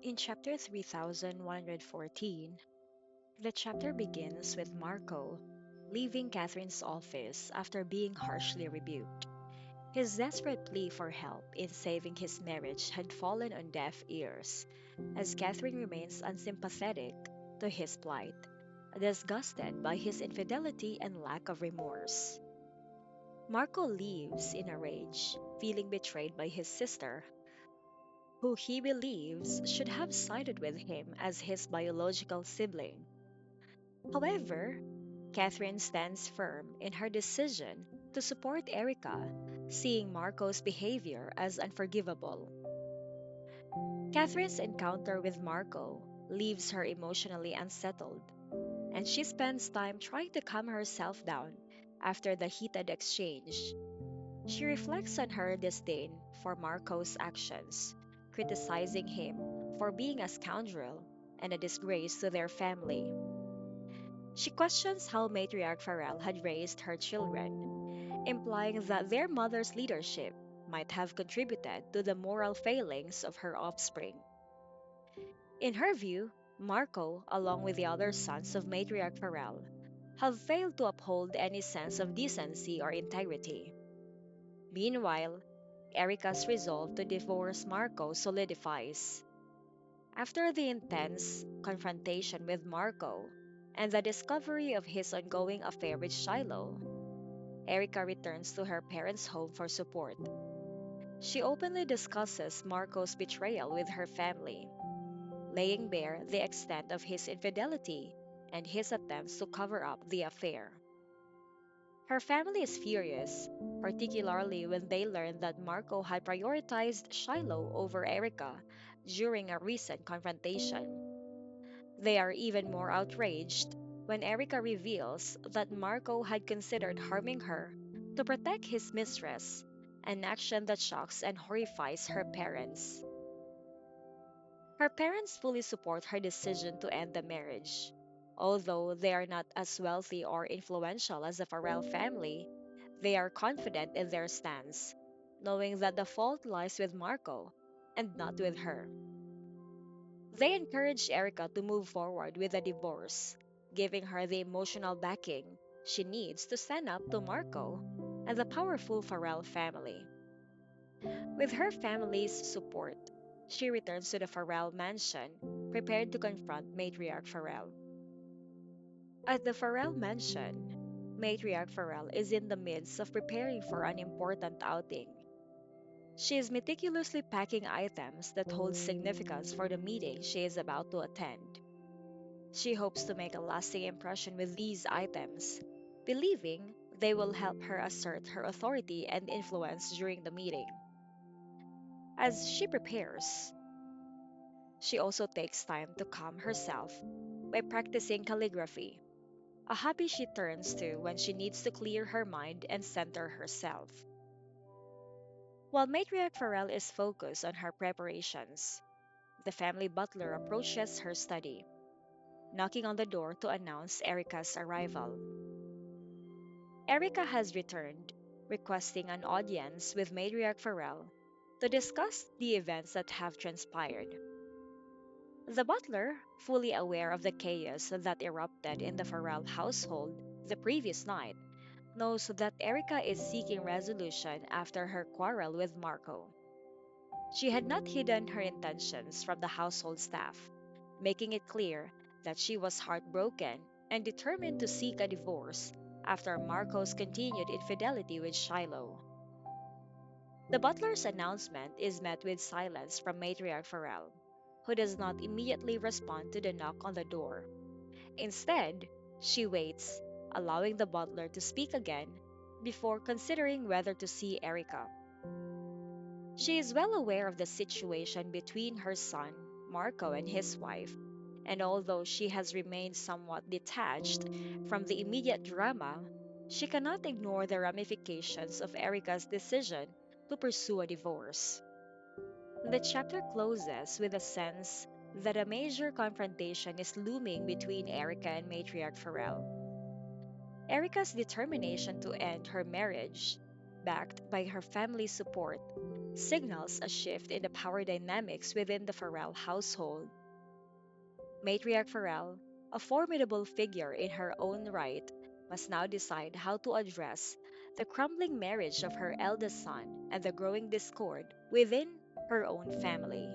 In chapter 3114, the chapter begins with Marco leaving Catherine's office after being harshly rebuked. His desperate plea for help in saving his marriage had fallen on deaf ears, as Catherine remains unsympathetic to his plight, disgusted by his infidelity and lack of remorse. Marco leaves in a rage, feeling betrayed by his sister, who he believes should have sided with him as his biological sibling. However, Catherine stands firm in her decision to support Erika, seeing Marco's behavior as unforgivable. Catherine's encounter with Marco leaves her emotionally unsettled, and she spends time trying to calm herself down after the heated exchange. She reflects on her disdain for Marco's actions, criticizing him for being a scoundrel and a disgrace to their family. She questions how Matriarch Farrell had raised her children, implying that their mother's leadership might have contributed to the moral failings of her offspring. In her view, Marco, along with the other sons of Matriarch Farrell, have failed to uphold any sense of decency or integrity. Meanwhile, Erika's resolve to divorce Marco solidifies. After the intense confrontation with Marco and the discovery of his ongoing affair with Shiloh, Erika returns to her parents' home for support. She openly discusses Marco's betrayal with her family, laying bare the extent of his infidelity and his attempts to cover up the affair. Her family is furious, particularly when they learn that Marco had prioritized Shiloh over Erika during a recent confrontation. They are even more outraged when Erika reveals that Marco had considered harming her to protect his mistress, an action that shocks and horrifies her parents. Her parents fully support her decision to end the marriage. Although they are not as wealthy or influential as the Farrell family, they are confident in their stance, knowing that the fault lies with Marco and not with her. They encourage Erica to move forward with a divorce, giving her the emotional backing she needs to stand up to Marco and the powerful Farrell family. With her family's support, she returns to the Farrell mansion, prepared to confront Matriarch Farrell. At the Farrell mansion, Matriarch Farrell is in the midst of preparing for an important outing. She is meticulously packing items that hold significance for the meeting she is about to attend. She hopes to make a lasting impression with these items, believing they will help her assert her authority and influence during the meeting. As she prepares, she also takes time to calm herself by practicing calligraphy, a hobby she turns to when she needs to clear her mind and center herself. While Matriarch Farrell is focused on her preparations, the family butler approaches her study, knocking on the door to announce Erica's arrival. Erica has returned, requesting an audience with Matriarch Farrell to discuss the events that have transpired. The butler, fully aware of the chaos that erupted in the Farrell household the previous night, knows that Erica is seeking resolution after her quarrel with Marco. She had not hidden her intentions from the household staff, making it clear that she was heartbroken and determined to seek a divorce after Marco's continued infidelity with Shiloh. The butler's announcement is met with silence from Matriarch Farrell, who does not immediately respond to the knock on the door. Instead, she waits, allowing the butler to speak again before considering whether to see Erica. She is well aware of the situation between her son, Marco, and his wife, and although she has remained somewhat detached from the immediate drama, she cannot ignore the ramifications of Erica's decision to pursue a divorce. The chapter closes with a sense that a major confrontation is looming between Erica and Matriarch Farrell. Erica's determination to end her marriage, backed by her family's support, signals a shift in the power dynamics within the Farrell household. Matriarch Farrell, a formidable figure in her own right, must now decide how to address the crumbling marriage of her eldest son and the growing discord within her own family.